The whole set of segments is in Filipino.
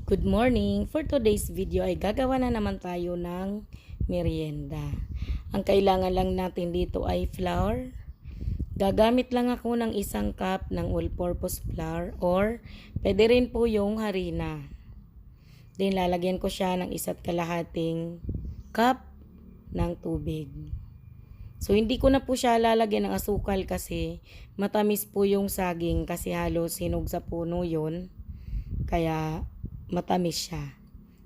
Good morning! For today's video ay gagawa na naman tayo ng merienda. Ang kailangan lang natin dito ay flour. Gagamit lang ako ng 1 cup ng all-purpose flour or pwede rin po yung harina. Then lalagyan ko siya ng 1.5 cup ng tubig. So hindi ko na po siya lalagyan ng asukal kasi matamis po yung saging kasi halos hinog sa puno yun. Kaya matamis siya.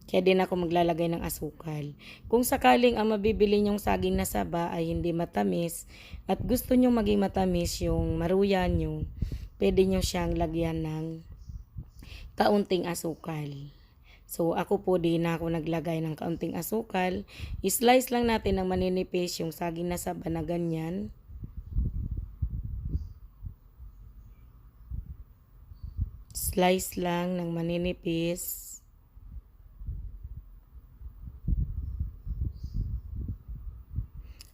Kaya din ako maglalagay ng asukal. Kung sakaling ang mabibili nyong saging na saba ay hindi matamis at gusto nyo maging matamis yung maruya nyo, pwede nyo siyang lagyan ng kaunting asukal. So ako po din ako naglagay ng kaunting asukal. I-slice lang natin ng maninipis yung saging na saba na ganyan. Slice lang ng maninipis.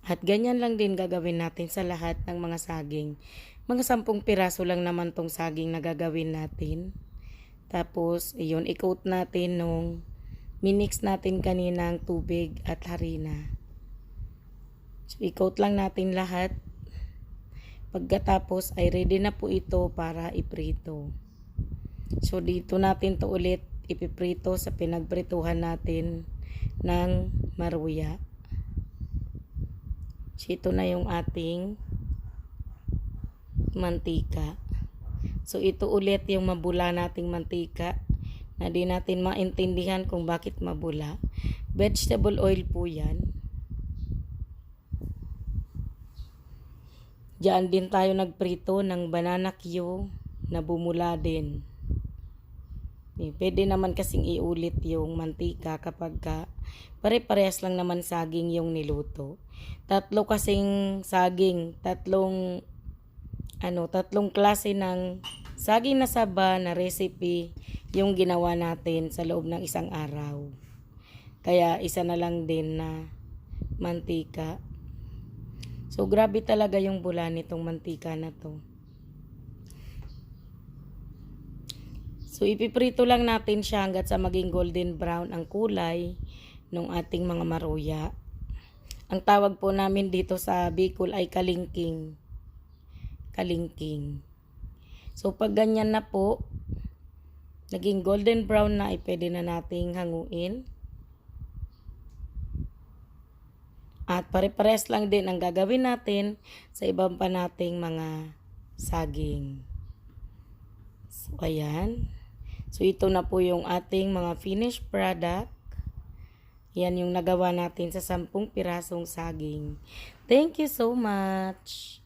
At ganyan lang din gagawin natin sa lahat ng mga saging. Mga 10 piraso lang naman tong saging na gagawin natin. Tapos, iyon, i-coat natin nung minix natin kaninang tubig at harina. So, i-coat lang natin lahat. Pagkatapos ay ready na po ito para iprito. So dito natin to ulit ipiprito sa pinagprituhan natin ng maruya. So ito na yung ating mantika. So ito ulit yung mabula nating mantika na di natin maintindihan kung bakit mabula. Vegetable oil po yan. Diyan din tayo nagprito ng banana Q na bumula din. Pwede naman kasing iulit yung mantika kapag pare-parehas lang naman saging yung niluto. Tatlo kasing saging, tatlong klase ng saging na saba na recipe yung ginawa natin sa loob ng 1 araw. Kaya isa na lang din na mantika. So grabe talaga yung bula nitong mantika na to. So, ipiprito lang natin siya hanggat sa maging golden brown ang kulay ng ating mga maruya. Ang tawag po namin dito sa Bicol ay kalingking. Kalingking. So, pag ganyan na po, naging golden brown na, ay pwede na nating hanguin. At pare-pares lang din ang gagawin natin sa ibang pa nating mga saging. So, ayan. So, ito na po yung ating mga finished product. Yan yung nagawa natin sa 10 pirasong saging. Thank you so much!